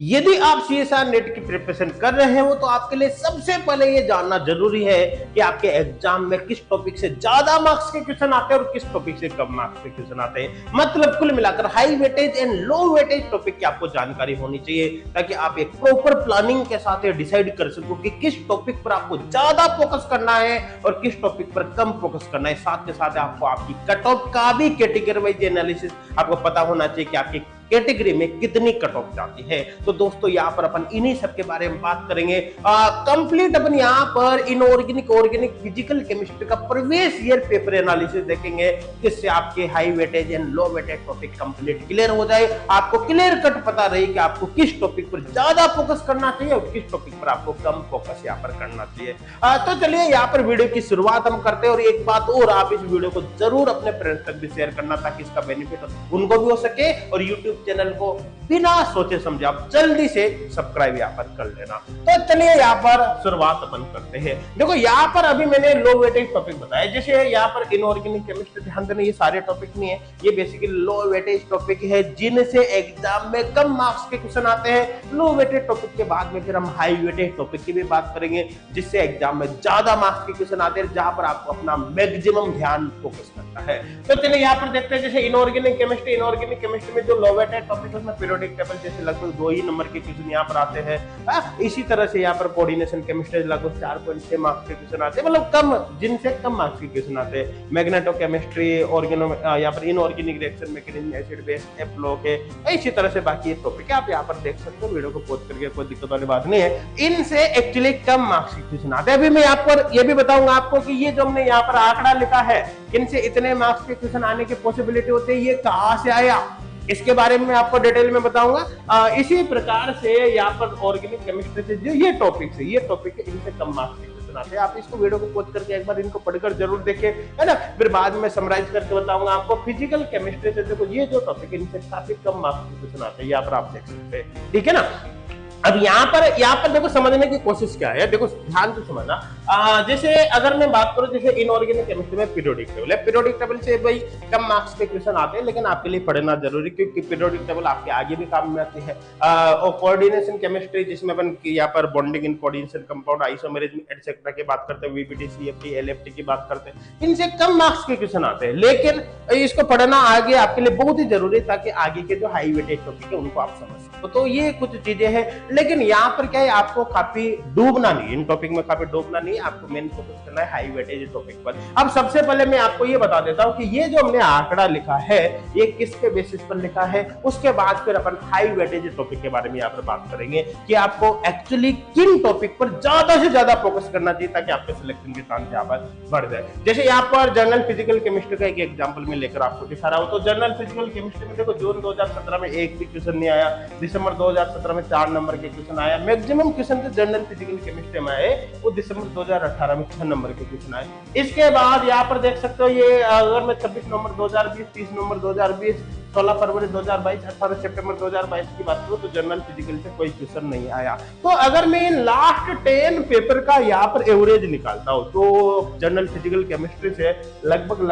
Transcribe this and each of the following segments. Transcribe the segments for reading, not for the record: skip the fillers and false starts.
यदि आप CSR net की प्रिपरेशन कर रहे हो तो आपके लिए सबसे पहले ये जानना जरूरी है कि आपके एग्जाम में किस टॉपिक से ज्यादा मार्क्स के क्वेश्चन आते हैं और किस टॉपिक से कम मार्क्स के क्वेश्चन आते हैं। मतलब कुल मिलाकर high weightage and low weightage topic की आपको जानकारी होनी चाहिए ताकि आप एक प्रॉपर प्लानिंग के साथ डिसाइड कर सको कि किस टॉपिक पर आपको ज्यादा फोकस करना है और किस टॉपिक पर कम फोकस करना है। साथ के साथ आपको आपकी कट ऑफ का भी कैटेगरी वाइज एनालिसिस आपको पता होना चाहिए कि आपकी कैटेगरी में कितनी कट ऑफ जाती है। तो दोस्तों यहाँ पर अपन इन्हीं सब के बारे में बात करेंगे। कंप्लीट अपन यहाँ पर इनऑर्गेनिक ऑर्गेनिक फिजिकल केमिस्ट्री का प्रीवियस ईयर पेपर एनालिसिस देखेंगे जिससे आपके high weightage and low weightage topic complete clear हो जाए। आपको क्लियर कट पता रहे कि आपको किस टॉपिक पर ज्यादा फोकस करना चाहिए और किस टॉपिक पर आपको कम फोकस यहाँ पर करना चाहिए। तो चलिए यहाँ पर वीडियो की शुरुआत हम करते हैं। और एक बात और, आप इस वीडियो को जरूर अपने फ्रेंड्स तक भी शेयर करना ताकि इसका बेनिफिट उनको भी हो सके और यूट्यूब चैनल को बिना सोचे समझे आप जल्दी से सब्सक्राइब यहाँ पर कर लेना। तो चलिए यहाँ पर शुरुआत अपन करते हैं। देखो यहाँ पर अभी मैंने लो वेटेज टॉपिक बताया, जैसे यहाँ पर इनऑर्गेनिक केमिस्ट्री, ध्यान देना ये सारे टॉपिक नहीं है, ये बेसिकली लो वेटेज टॉपिक है जिनसे एग्जाम में कम मार्क्स के क्वेश्चन आते हैं। लो वेटेज टॉपिक के बाद में फिर हम हाई वेटेज टॉपिक की भी बात करेंगे जिससे एग्जाम में ज्यादा मार्क्स के क्वेश्चन आते हैं, जहां पर आपको अपना मैक्सिमम ध्यान फोकस करना है। तो चलिए यहाँ पर देखते हैं, जैसे इनऑर्गेनिक केमिस्ट्री में जो लो वेटेज टॉपिक है उसमें पीरियोडिक टेबल जैसे लगभग 2 ही नंबर के क्वेश्चन यहाँ पर आते हैं। इसी तरह से यहाँ पर कोऑर्डिनेशन केमिस्ट्री लगभग 4.6 मार्क्स के क्वेश्चन आते हैं, मतलब कम, जिनसे कम मार्क्स के क्वेश्चन आते हैं। मैग्नेटो केमिस्ट्री, यहाँ पर inorganic reaction mechanism, acid base, एप्लो के, इसी तरह से बाकी टॉपिक है आप यहाँ पर देख सकते हो। वीडियो को पॉज करके, कोई दिक्कत वाली बात नहीं है। इनसे एक्चुअली कम मार्क्स के क्वेश्चन आते हैं। अभी मैं यहाँ पर ये भी बताऊंगा आपको कि ये जो हमने यहाँ पर आंकड़ा लिखा है, इनसे इतने मार्क्स के क्वेश्चन आने की पॉसिबिलिटी होती है, ये कहां से आया इसके बारे में आपको डिटेल में बताऊंगा। इसी प्रकार से यहाँ पर ऑर्गेनिक केमिस्ट्री से जो ये टॉपिक इनसे कम मार्क्स के क्वेश्चन आते हैं। आप इसको वीडियो को पॉज करके एक बार इनको पढ़कर जरूर देखें, है ना। फिर बाद में समराइज करके बताऊंगा आपको। फिजिकल केमिस्ट्री से देखो ये जो टॉपिक है इनसे काफी कम मार्क्स के क्वेश्चन आते हैं, यहाँ पर आप देख सकते हैं, ठीक है ना। अब यहाँ पर देखो समझने की कोशिश क्या है, देखो ध्यान से समझना। जैसे अगर मैं बात करूं, जैसे इनऑर्गेनिक केमिस्ट्री में पीरियोडिक टेबल है, पीरियोडिक टेबल से भाई कम मार्क्स के क्वेश्चन आते हैं, लेकिन आपके लिए पढ़ना जरूरी क्योंकि पीरियोडिक टेबल आपके आगे भी काम में आती है। और कोऑर्डिनेशन केमिस्ट्री जिसमें अपन यहाँ पर bonding in coordination compound, isomerism etcetera की बात करते हैं, वीबीटी, सीएफटी, एलएफटी की बात करते हैं, इनसे कम मार्क्स के क्वेश्चन आते हैं, लेकिन इसको पढ़ना आगे आपके लिए बहुत ही जरूरी है ताकि आगे के जो हाई वेटेज टॉपिक है उनको आप समझ सको। तो ये कुछ चीजें हैं, लेकिन यहाँ पर क्या है, आपको काफी डूबना नहीं, इन टॉपिक में काफी डूबना नहीं, आपको मेन फोकस करना है हाई वेटेज टॉपिक पर। अब सबसे पहले मैं आपको ये बता देता हूं कि ये जो हमने आंकड़ा लिखा है ये किसके बेसिस पर लिखा है। उसके बाद फिर अपन हाई वेटेज टॉपिक के बारे में यहाँ पर बात करेंगे कि आपको एक्चुअली किन टॉपिक पर ज्यादा से ज्यादा फोकस करना चाहिए ताकि आपके सिलेक्शन के चांस यहाँ पर बढ़ जाए। जैसे यहाँ पर जनरल फिजिकल केमिस्ट्री का एक एग्जाम्पल में लेकर आपको दिखा रहा हूँ। तो जनरल फिजिकल केमिस्ट्री में देखो जून 2017 में एक भी क्वेश्चन नहीं आया, दिसंबर 2017 में 4 नंबर के क्वेश्चन आया, मैक्सिमम क्वेश्चन जो जनरल फिजिकल केमिस्ट्री में आए वो दिसंबर 2018 में 6 नंबर के क्वेश्चन आए। इसके बाद यहाँ पर देख सकते हो, ये अगर मैं 26 नवंबर 2020, 30 नवंबर 2020, 16 फरवरी 2022, 18 सितंबर 2022 की बात करूं तो जनरल फिजिकल से कोई क्वेश्चन नहीं आया। तो अगर मैं लास्ट 10 पेपर का यहाँ पर एवरेज निकालता हूं तो जनरल फिजिकल केमिस्ट्री से लगभग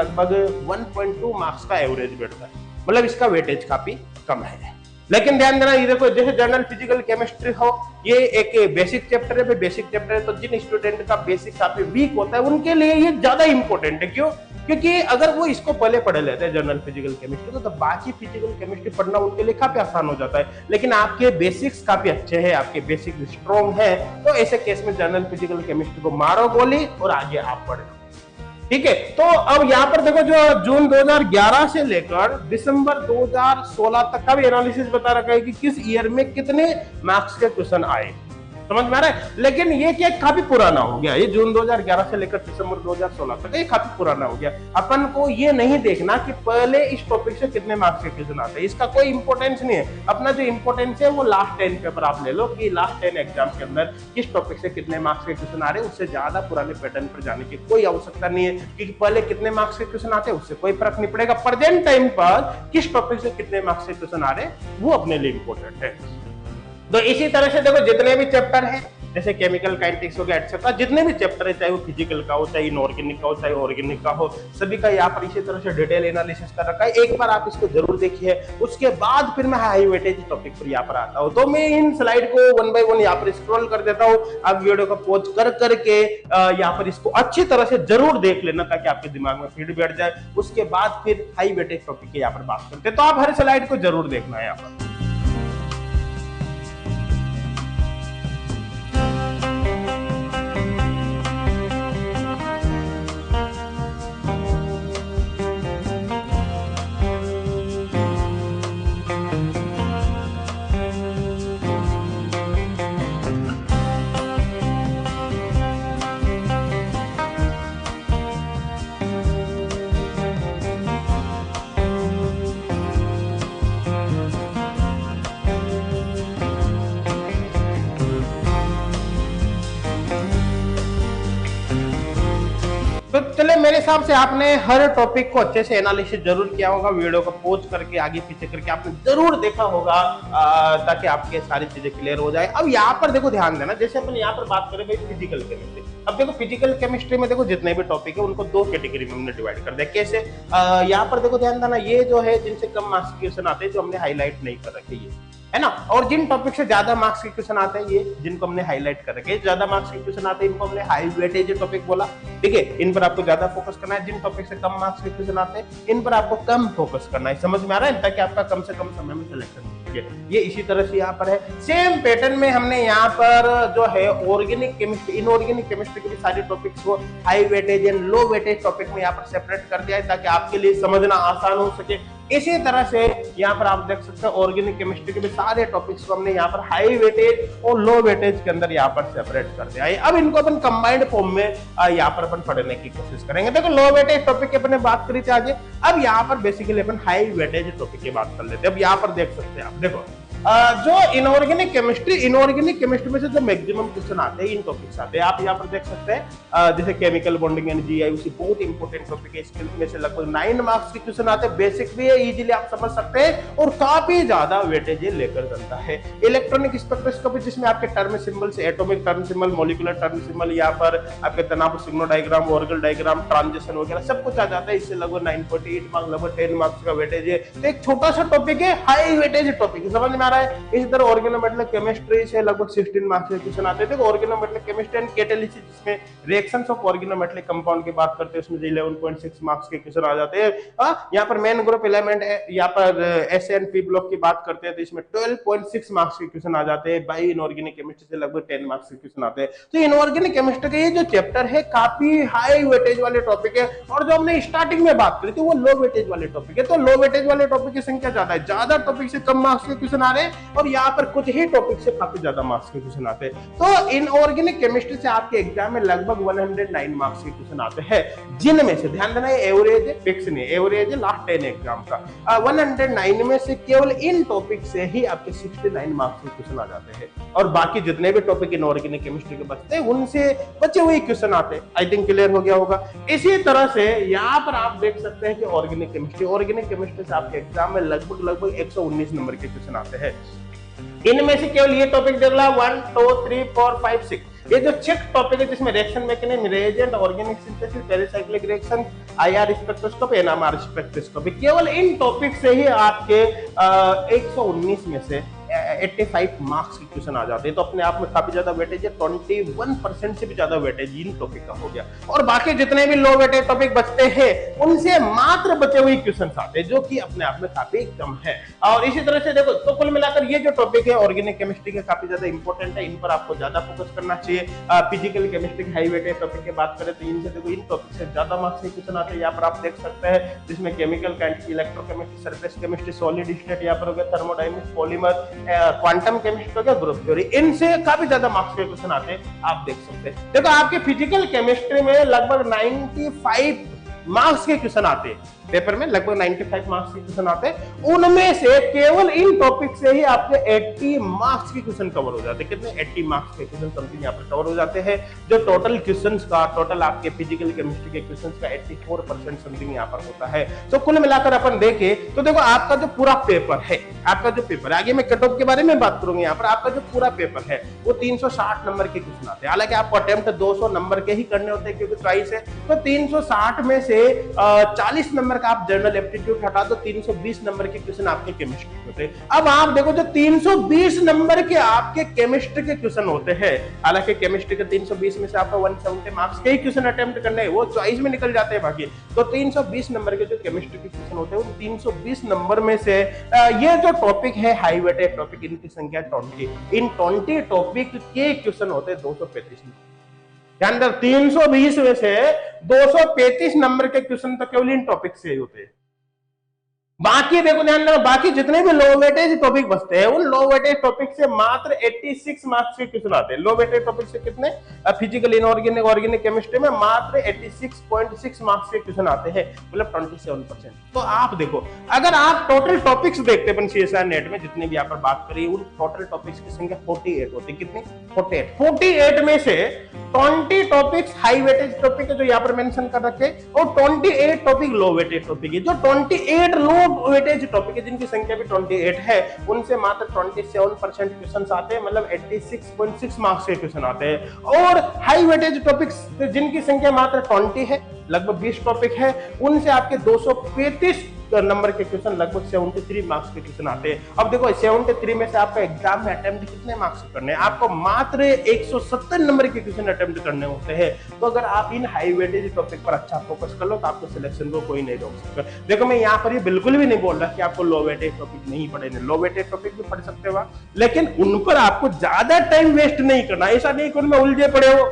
1.2 मार्क्स का एवरेज बैठता है, मतलब इसका वेटेज काफी कम है। लेकिन ध्यान देना, ये देखो जैसे जनरल फिजिकल केमिस्ट्री हो, ये एक बेसिक चैप्टर है, बेसिक चैप्टर है तो जिन स्टूडेंट का बेसिक काफी वीक होता है उनके लिए ये ज्यादा इंपॉर्टेंट है। क्यों? क्योंकि अगर वो इसको पहले पढ़ लेते हैं जनरल फिजिकल केमिस्ट्री तो बाकी फिजिकल केमिस्ट्री पढ़ना उनके लिए काफी आसान हो जाता है। लेकिन आपके बेसिक्स काफी अच्छे हैं, आपके बेसिक स्ट्रॉन्ग है, तो ऐसे केस में जनरल फिजिकल केमिस्ट्री को मारो गोली और आगे आप पढ़ो, ठीक है। तो अब यहाँ पर देखो जो जून 2011 से लेकर दिसंबर 2016 तक का भी एनालिसिस बता रखा है कि किस ईयर में कितने मार्क्स के क्वेश्चन आए, समझ में आ रहा है। लेकिन ये क्या काफी पुराना हो गया, ये जून 2011 से लेकर दिसंबर 2016 तक ये काफी पुराना हो गया। अपन को ये नहीं देखना कि पहले इस टॉपिक से कितने मार्क्स के क्वेश्चन आते हैं, इसका कोई इंपॉर्टेंस नहीं है। अपना जो इंपॉर्टेंस है वो लास्ट 10 पेपर आप ले लो कि लास्ट 10 एग्जाम के अंदर किस टॉपिक से कितने मार्क्स के क्वेश्चन आ रहे हैं, उससे ज्यादा पुराने पैटर्न पर जाने की कोई आवश्यकता नहीं है क्योंकि पहले कितने मार्क्स के क्वेश्चन आते हैं उससे कोई फर्क नहीं पड़ेगा। प्रेजेंट टाइम पर किस टॉपिक से कितने मार्क्स के क्वेश्चन आ रहे हैं वो अपने लिए इंपॉर्टेंट है। तो इसी तरह से देखो जितने भी चैप्टर है जैसे केमिकल काइनेटिक्स हो गया एटसेट्रा, जितने भी चैप्टर है चाहे वो फिजिकल का हो, चाहे इनऑर्गेनिक का हो, चाहे ऑर्गेनिक का हो, सभी का यहाँ पर इसी तरह से डिटेल एनालिसिस कर रखा है। एक बार आप इसको जरूर देखिए, उसके बाद फिर मैं हाई वेटेज टॉपिक पर यहाँ पर आता हूँ। तो मैं इन स्लाइड को वन बाय वन यहाँ पर स्क्रॉल कर देता हूँ, आप वीडियो को पॉज कर करके यहाँ पर इसको अच्छी तरह से जरूर देख लेना ताकि आपके दिमाग में फीड बैठ जाए। उसके बाद फिर हाई वेटेज टॉपिक की यहाँ पर बात करते हैं, तो आप हर स्लाइड को जरूर देखना है यहाँ पर। तो चले, मेरे हिसाब से आपने हर टॉपिक को अच्छे से एनालिसिस जरूर किया होगा, वीडियो को पॉज करके आगे पीछे करके आपने जरूर देखा होगा, ताकि आपके सारी चीजें क्लियर हो जाए। अब यहाँ पर देखो ध्यान देना, जैसे अपन यहाँ पर बात करें भाई फिजिकल केमिस्ट्री। अब देखो फिजिकल केमिस्ट्री में देखो जितने भी टॉपिक है उनको दो कैटेगरी में हमने डिवाइड कर दिया। कैसे? यहाँ पर देखो ध्यान देना, ये जो है जिनसे कम मार्क्स के क्वेश्चन आते हैं, जो हमने हाईलाइट नहीं कर रखे ये, है ना। और जिन टॉपिक से ज्यादा मार्क्स के क्वेश्चन आते हैं, ये जिनको हमने हाईलाइट कर रखे, ज्यादा मार्क्स के क्वेश्चन आते हैं, इनको हमने हाई वेटेज टॉपिक बोला। ठीक है, इन पर आपको ज्यादा फोकस करना है। जिन टॉपिक से कम मार्क्स के क्वेश्चन आते हैं, इन पर आपको कम फोकस करना है। समझ में आ रहा है? ताकि आपका कम से कम समय में सिलेक्शन हो सके। ये इसी तरह से यहाँ पर है। सेम पैटर्न में हमने यहाँ पर जो है ऑर्गेनिक केमिस्ट्री, इनऑर्गेनिक केमिस्ट्री के भी सारे टॉपिक्स को high weightage and low weightage topic में यहाँ पर सेपरेट कर दिया है, ताकि आपके लिए समझना आसान हो सके। इसी तरह से यहाँ पर आप देख सकते हैं ऑर्गेनिक केमिस्ट्री के भी सारे टॉपिक्स को हमने यहाँ पर हाई वेटेज और लो वेटेज के अंदर यहाँ पर सेपरेट कर दिया है। अब इनको अपन कंबाइंड फॉर्म में यहाँ पर अपन पढ़ने की कोशिश करेंगे। देखो लो वेटेज टॉपिक की अपने बात करी थी आगे, अब यहाँ पर बेसिकली अपन हाई वेटेज टॉपिक की बात कर लेते हैं। अब यहाँ पर देख सकते हैं आप, देखो जो इनऑर्गेनिक केमिस्ट्री में से जो मैक्सिमम क्वेश्चन आते हैं, इन टॉपिक्स आते हैं, आप यहाँ पर देख सकते हैं। जैसे केमिकल बॉन्डिंग एंड जीआईयूसी बहुत इंपॉर्टेंट टॉपिक है, इसमें से लगभग 9 मार्क्स के क्वेश्चन आते हैं। बेसिक भी है, इजीली आप समझ सकते हैं और काफी ज्यादा वेटेज लेकर चलता है। इलेक्ट्रॉनिक स्पेक्ट्रोस्कोपी, जिसमें आपके term symbols, atomic term symbol, molecular term symbol, यहाँ पर आपके तनाव signal diagram, Orgel diagram, transition वगैरह सब कुछ आ जाता है। इससे लगभग 9.8 मार्क्स, लगभग 10 मार्क्स का वेटेज है। तो एक छोटा सा टॉपिक है, हाई वेटेज टॉपिक, समझ में आ रहा है? इसी तरह ऑर्गेनोमेटलिक केमिस्ट्री से लगभग 16 मार्क्स के क्वेश्चन आते थे। ऑर्गेनोमेटलिक केमिस्ट्री एंड कैटालिसिस, जिसमें रिएक्शंस ऑफ ऑर्गेनोमेटलिक कंपाउंड की बात करते हैं, उसमें 11.6 मार्क्स के क्वेश्चन आ जाते हैं। यहाँ पर मेन ग्रुप एलिमेंट, यहाँ पर एस एंड पी ब्लॉक की बात करते हैं, तो इसमें 12.6 मार्क्स के क्वेश्चन आ जाते हैं। बाई इनऑर्गेनिक केमिस्ट्री से लगभग 10 मार्क्स के क्वेश्चन आते हैं। तो इनऑर्गेनिक केमिस्ट्री का ये जो चैप्टर है काफी हाई वेटेज वाले टॉपिक है, और जो हमने स्टार्टिंग में बात करी थी वो लो वेटेज वाले टॉपिक है। तो लो वेटेज वाले टॉपिक की संख्या ज्यादा है, ज्यादा टॉपिक से कम मार्क्स के क्वेश्चन आ रहे हैं, और यहाँ पर कुछ ही टॉपिक से काफी ज्यादा मार्क्स के क्वेश्चन आते हैं। तो इनऑर्गेनिक केमिस्ट्री से आपके एग्जाम में लगभग 109 मार्क्स के क्वेश्चन आते हैं, जिनमें से ध्यान देना एवरेज है, फिक्स नहीं, एवरेज है लास्ट 10 एग्जाम का। 109 में से केवल इन टॉपिक से ही आपके 69 मार्क्स के क्वेश्चन आ जाते हैं, और बाकी जितने भी टॉपिक इनऑर्गेनिक केमिस्ट्री के बचते हैं उनसे बचे हुए क्वेश्चन आते हैं। आई थिंक क्लियर हो गया होगा। इसी तरह से यहाँ पर आप देख सकते हैं कि ऑर्गेनिक केमिस्ट्री से आपके एग्जाम में लगभग 119 नंबर के क्वेश्चन आते हैं। इनमें से केवल ये टॉपिक देख ला 1 2 3 4 5 6, ये जो 6 टॉपिक है जिसमें reaction mechanism, reagent, organic synthesis, pericyclic reaction, IR spectroscopy, NMR spectroscopy, केवल इन टॉपिक से ही आपके 119 में से 85 मार्क्स के क्वेश्चन आ जाते हैं। तो अपने आप में काफी ज्यादा वेटेज है, 21% से भी ज्यादा वेटेज इन टॉपिक का हो गया। और बाकी जितने भी लो वेटेज टॉपिक बचते हैं उनसे मात्र बचे हुए क्वेश्चन आते हैं, जो कि अपने आप में काफी कम है। और इसी तरह से देखो, तो कुल मिलाकर ये जो टॉपिक है ऑर्गेनिक केमिस्ट्री के काफी ज्यादा इंपॉर्टेंट है, इन पर आपको ज्यादा फोकस करना चाहिए। Physical chemistry high weightage topic की बात करें तो इनसे देखो, इन टॉपिक से ज्यादा मार्क्स के क्वेश्चन आते हैं। यहाँ पर आप देख सकते हैं, जिसमें chemical, electrochemistry, surface chemistry, solid state, यहाँ पर हो गया थर्मोडायनेमिक्स, पॉलीमर, क्वांटम केमिस्ट्री हो गया, ग्रुप थ्योरी, इनसे काफी ज्यादा मार्क्स के क्वेश्चन आते हैं, आप देख सकते हैं। देखो आपके फिजिकल केमिस्ट्री में लगभग 95 मार्क्स के क्वेश्चन आते हैं। पेपर में लगभग 95 मार्क्स के क्वेश्चन आते हैं, उनमें से केवल इन टॉपिक से ही आपके 80 मार्क्स के क्वेश्चन कवर हो जाते हैं। कितने? 80 मार्क्स के क्वेश्चन समथिंग यहाँ पर कवर हो जाते हैं। जो टोटल क्वेश्चंस का, टोटल आपके फिजिकल केमिस्ट्री के क्वेश्चंस का 84% समथिंग यहाँ पर होता है। तो कुल मिलाकर अपन देखें तो देखो आपका जो पूरा पेपर है, आपका जो पेपर है, आगे मैं कट ऑफ के बारे में बात करूंगी यहाँ पर, आपका जो पूरा पेपर है वो 360 नंबर के क्वेश्चन आते हैं। हालांकि आपको अटेम्प्ट 200 नंबर के ही करने होते हैं क्योंकि चॉइस है, तो 360 में से 40 नंबर का आप जनरल एप्टीट्यूड हटा दो, 320 नंबर के क्वेश्चन आपके केमिस्ट्री के होते हैं। अब आप देखो जो 320 नंबर के आपके केमिस्ट्री के क्वेश्चन होते हैं, हालांकि केमिस्ट्री के 320 में से आपको 170 मार्क्स के ही क्वेश्चन अटेम्प्ट करने हैं, वो चॉइस में निकल जाते हैं बाकी। तो 320 नंबर के जो केमिस्ट्री के क्वेश्चन होते हैं उन 320 नंबर में से ये जो टॉपिक है हाई वेटेज टॉपिक, इनकी संख्या 20, इन 20 टॉपिक के क्वेश्चन होते हैं 235 नंबर। ध्यान रख, 320 में से 235 नंबर के क्वेश्चन तो केवल इन टॉपिक से ही होते हैं। बाकी देखो ध्यान रखो, बाकी जितने भी लो वेटेज टॉपिक बचते हैं उन लो वेटेज टॉपिक से मात्र 86 मार्क्स के क्वेश्चन आते हैं। लो वेटेज टॉपिक से कितने? फिजिकल, इनऑर्गेनिक, ऑर्गेनिक केमिस्ट्री में मात्र 86.6 मार्क्स के क्वेश्चन आते हैं, मतलब 27%। तो आप देखो, अगर आप टोटल टॉपिक्स देखते हैं CSIR नेट में जितने भी यहाँ पर बात करी, उन टोटल टॉपिक्स की संख्या 48 होती है। कितनी? 48 में से 20 टॉपिक्स हाई वेटेज टॉपिक है जो यहाँ पर मेंशन कर रखे, और 28 टॉपिक लो वेटेज टॉपिक है। जो 28 लो वेटेज टॉपिक है जिनकी संख्या भी 28 है, उनसे मात्र 27% क्वेश्चंस आते हैं, मतलब 86.6 मार्क्स के क्वेश्चन आते हैं। और हाई वेटेज टॉपिक्स जिनकी संख्या मात्र 20 है, लगभग 20 टॉपिक है, उनसे आपके 235 नंबर के क्वेश्चन, लगभग 73 मार्क्स के क्वेश्चन आते हैं। अब देखो 73 में से आपका एग्जाम में अटेम्प्ट कितने मार्क्स करने हैं? आपको मात्र 170 नंबर के क्वेश्चन अटेम्प्ट करने होते हैं। तो अगर आप इन हाई वेटेज टॉपिक पर अच्छा फोकस कर लो तो आपको सिलेक्शन को कोई नहीं रोक सकता। देखो मैं यहाँ पर ये बिल्कुल भी नहीं बोल रहा कि आपको लो वेटेज टॉपिक नहीं पढ़े, लो वेटेज टॉपिक भी पढ़ सकते हो, लेकिन उन पर आपको ज्यादा टाइम वेस्ट नहीं करना। ऐसा नहीं कि उनमें उलझे पड़े हो,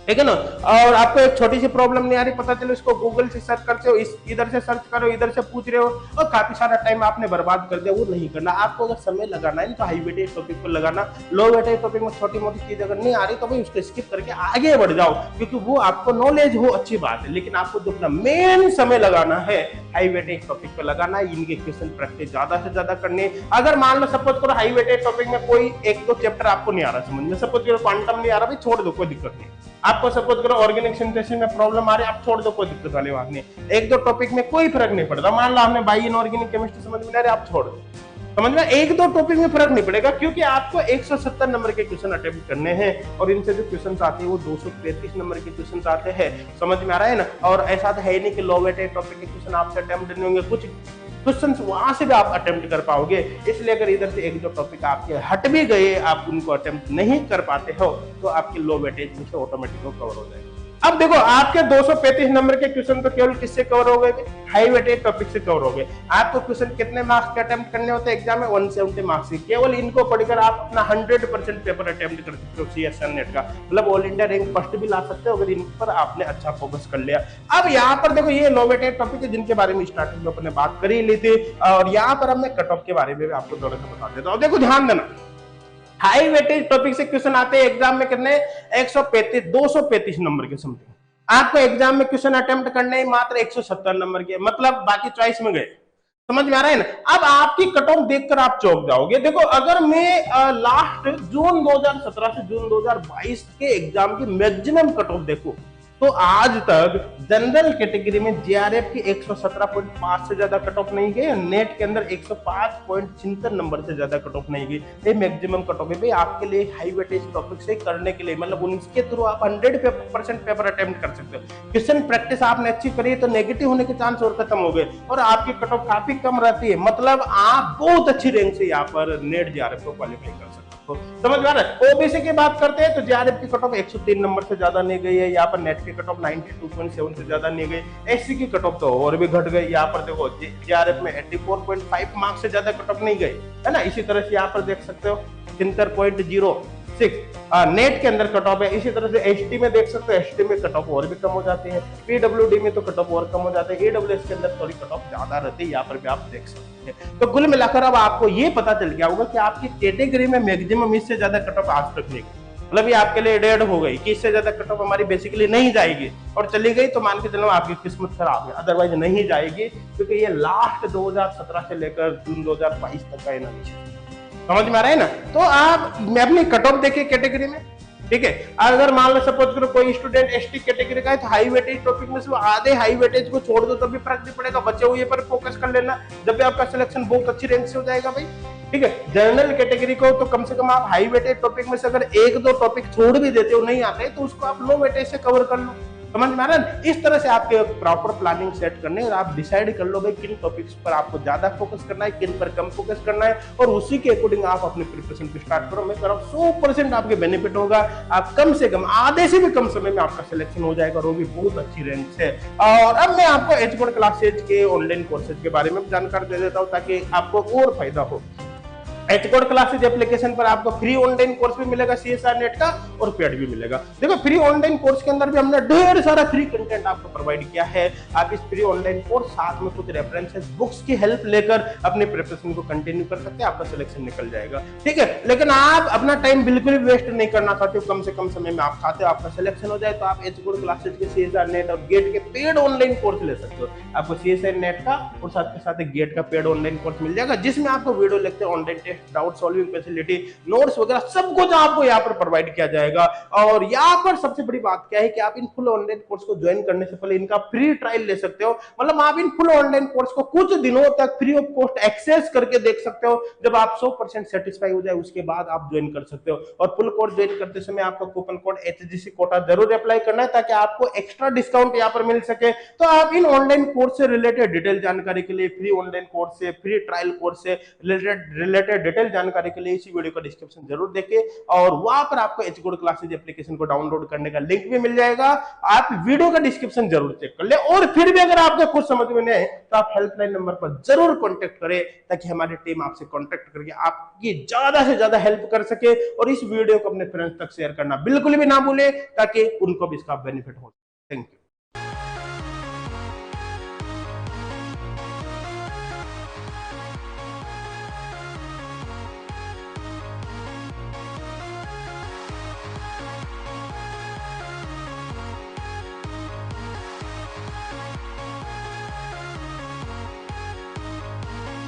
ठीक है ना, और आपको एक छोटी सी प्रॉब्लम नहीं आ रही, पता चलो इसको गूगल से सर्च करते हो, इधर से सर्च करो, इधर से पूछ रहे हो, और काफी सारा टाइम आपने बर्बाद कर दिया। वो नहीं करना। आपको अगर समय लगाना है तो हाई वेटेज टॉपिक पर लगाना। लो वेटेज टॉपिक में छोटी मोटी चीज अगर नहीं आ रही तो भाई उसको स्किप करके आगे बढ़ जाओ, क्योंकि वो आपको नॉलेज हो, अच्छी बात है, लेकिन आपको जो अपना मेन समय लगाना है हाई वेटेज टॉपिक पर लगाना है। इनके क्वेश्चन प्रैक्टिस ज्यादा से ज्यादा करनी है। अगर मान लो सपोज करो हाई वेटेज टॉपिक में कोई 1-2 चैप्टर आपको नहीं आ रहा समझ में, सपोज करो क्वांटम नहीं आ रहा, भाई छोड़ दो, कोई दिक्कत नहीं। आपको सपोज करो ऑर्गेनिक सिंथेसिस में प्रॉब्लम आ रही है, आप छोड़ दो, कोई दिक्कत वाली बात नहीं। 1-2 टॉपिक में कोई फर्क नहीं पड़ता। मान लो आपने बायो इनऑर्गेनिक केमिस्ट्री समझ में आ रही है, आप छोड़ दो, समझ में 1-2 टॉपिक में फर्क नहीं पड़ेगा, क्योंकि आपको 170 नंबर के क्वेश्चन अटेम्प्ट करने हैं, और इनसे जो क्वेश्चन आते हैं वो 235 नंबर के क्वेश्चन आते हैं। समझ में आ रहा है ना। और ऐसा तो है नहीं कि लो वेटेज टॉपिक के क्वेश्चन आपसे अटेम्प्ट नहीं होंगे, कुछ क्वेश्चन वहां से भी आप अटेम्प्ट कर पाओगे। इसलिए अगर इधर से 1-2 टॉपिक आपके हट भी गए, आप उनको अटेम्प्ट नहीं कर पाते हो, तो आपके लो वेटेज में से ऑटोमेटिक कवर हो जाएगा। अब देखो आपके 235 नंबर के क्वेश्चन तो केवल किससे कवर हो गए? हाई वेटेज टॉपिक से कवर हो गए। आपको क्वेश्चन कितने मार्क्स के अटेम्प्ट करने होते हैं एग्जाम में? 170 मार्क्स के। केवल इनको पढ़कर आप अपना 100% पेपर अटेम्प्ट कर सकते हो CSIR नेट का, मतलब ऑल इंडिया रैंक फर्स्ट भी ला सकते हो अगर इन पर आपने अच्छा फोकस कर लिया। अब यहाँ पर देखो ये लो वेटेज टॉपिक है जिनके बारे में स्टार्टिंग में अपने बात कर ही ली थी, और यहाँ पर हमने कट ऑफ के बारे में भी आपको थोड़ा सा बता देता हूँ। देखो ध्यान देना, हाई वेटेज टॉपिक से क्वेश्चन आते हैं एग्जाम में कितने? 235 नंबर के समथिंग। आपको एग्जाम में क्वेश्चन अटेम्प्ट करने मात्र 170 नंबर के, मतलब बाकी चॉइस में गए। समझ में आ रहा है ना। अब आपकी कट ऑफ देखकर आप चौंक जाओगे। देखो अगर मैं लास्ट जून 2017 से जून 2022 के एग्जाम की मैक्सिमम कट ऑफ देखूं तो आज तक जनरल कैटेगरी में जीआरएफ की 117.5 से ज्यादा कट ऑफ नहीं गई, नेट के अंदर 105.76 नंबर से ज्यादा कट ऑफ नहीं गई। ये मैक्सिमम कट ऑफ है भाई आपके लिए हाई वेटेज टॉपिक से करने के लिए, मतलब उनके थ्रू आप 100% पेपर अटेम्प्ट कर सकते हो। क्वेश्चन प्रैक्टिस आपने अच्छी करी तो नेगेटिव होने के चांस और खत्म हो गए, और आपकी कट ऑफ काफी कम रहती है, मतलब आप बहुत अच्छी रैंक से यहाँ पर नेट जीआरएफ को क्वालिफाई कर सकते हो। समझ में आ रहा है। ओबीसी की बात करते हैं तो जीआरएफ की कट ऑफ 103 नंबर से ज्यादा नहीं गई है, यहाँ पर नेट की कट ऑफ 92.7 से ज्यादा नहीं गई। एससी की कट ऑफ तो और भी घट गई, यहाँ पर देखो जीआरएफ में 84.5 मार्क्स से ज्यादा कट ऑफ नहीं गई है ना। इसी तरह से यहाँ पर देख सकते हो 73.06 नेट के अंदर कट ऑफ है। इसी तरह से एसटी में देख सकते हो, एसटी में कट ऑफ और भी कम हो जाती है। पीडब्ल्यूडी में तो कट ऑफ और कम हो जाते हैं। ईडब्ल्यूएस के अंदर थोड़ी कट ऑफ ज्यादा रहती है, यहाँ पर भी आप देख सकते हैं। तो कुल मिलाकर अब आपको ये पता चल गया होगा कि आपकी कैटेगरी में मैक्सिमम इससे ज्यादा कट ऑफ आज तक नहीं गई। मतलब ये आपके लिए डेड हो गई कि इससे ज्यादा कट ऑफ हमारी बेसिकली नहीं जाएगी, और चली गई तो मान के चलो आपकी किस्मत खराब है, अदरवाइज नहीं जाएगी, क्योंकि ये लास्ट 2017 से लेकर जून 2022 तक का एनालिसिस, समझ में आ रहा है ना। तो आप मैं अपनी कट ऑफ देखिए कैटेगरी में, ठीक है। अगर मान लो सपोज करो कोई स्टूडेंट एसटी कैटेगरी का है तो हाई वेटेज टॉपिक में से आधे हाई वेटेज को छोड़ दो तो भी फर्क नहीं पड़ेगा, बचे हुए पर फोकस कर लेना, जब भी आपका सिलेक्शन बहुत अच्छी रैंक से हो जाएगा भाई, ठीक है। जनरल कैटेगरी को तो कम से कम आप हाई वेटेज टॉपिक में से अगर एक दो टॉपिक छोड़ भी देते हो, नहीं आते तो उसको आप लो वेटेज से कवर कर लो, समझ में आ रहा है। इस तरह से आपके प्रॉपर प्लानिंग सेट करने और आप डिसाइड कर लो भाई किन टॉपिक्स पर आपको ज्यादा फोकस करना है, किन पर कम फोकस करना है, और उसी के अकॉर्डिंग आप अपने प्रिपरेशन को स्टार्ट करो। मैं कह रहा हूं 100% आपके बेनिफिट होगा, आप कम से कम आधे से भी कम समय में आपका सिलेक्शन हो जाएगा और वो भी बहुत अच्छी रैंक से। और अब मैं आपको एचकोड क्लासेज के ऑनलाइन कोर्सेज के बारे में जानकारी दे देता हूं ताकि आपको और फायदा हो। एचकोड क्लासेज एप्लीकेशन पर आपको फ्री ऑनलाइन कोर्स भी मिलेगा सीएसआर नेट का, और पेड भी मिलेगा। देखो फ्री ऑनलाइन कोर्स के अंदर भी हमने ढेर सारा फ्री कंटेंट आपको प्रोवाइड किया है। आप इस फ्री ऑनलाइन कोर्स साथ में कुछ रेफरेंसेस बुक्स की हेल्प लेकर अपने प्रिपरेशन को कंटिन्यू कर सकते हैं, आपका सिलेक्शन निकल जाएगा, ठीक है। लेकिन आप अपना टाइम बिल्कुल भी वेस्ट नहीं करना चाहते हो, कम से कम समय में आप चाहते हो आपका सिलेक्शन हो जाए, तो आप एचकोड क्लासेज के सीएसआर नेट और गेट के पेड ऑनलाइन कोर्स ले सकते हो। आपको सीएसआर नेट का और साथ के साथ गेट का पेड ऑनलाइन कोर्स मिल जाएगा, जिसमें आपको video lecture, online test, doubt solving facility, notes वगैरह सब कुछ आपको यहाँ पर प्रोवाइड किया जाएगा। और यहाँ पर सबसे बड़ी बात क्या है कि आप इन फुल ऑनलाइन कोर्स को ज्वाइन करने से पहले इनका फ्री ट्रायल ले सकते हो। मतलब आप इन फुल ऑनलाइन कोर्स को कुछ दिनों तक फ्री ऑफ कॉस्ट एक्सेस करके देख सकते हो। जब आप 100% सेटिस्फाई हो जाए उसके बाद आप ज्वाइन कर सकते हो। और फुल कोर्स ज्वाइन करते समय आपको कूपन कोड HGC कोटा जरूर अप्लाई करना है ताकि आपको एक्स्ट्रा डिस्काउंट यहाँ पर मिल सके। तो आप इन ऑनलाइन कोर्स से रिलेटेड डिटेल जानकारी के लिए, फ्री ऑनलाइन कोर्स से, फ्री ट्रायल कोर्स से रिलेटेड डिटेल जानकारी के लिए इसी वीडियो का डिस्क्रिप्शन जरूर देखिए, और वहां पर आपको एचकोड क्लासेज एप्लीकेशन को डाउनलोड करने का लिंक भी मिल जाएगा। आप वीडियो का डिस्क्रिप्शन जरूर चेक कर ले, और फिर भी अगर आपको कुछ समझ में नहीं आए तो आप हेल्पलाइन नंबर पर जरूर कांटेक्ट करें ताकि हमारी टीम आपसे कांटेक्ट करके आपकी ज्यादा से ज्यादा हेल्प कर सके। और इस वीडियो को अपने फ्रेंड्स तक शेयर करना बिल्कुल भी ना भूले ताकि उनको भी इसका बेनिफिट हो। Thank you.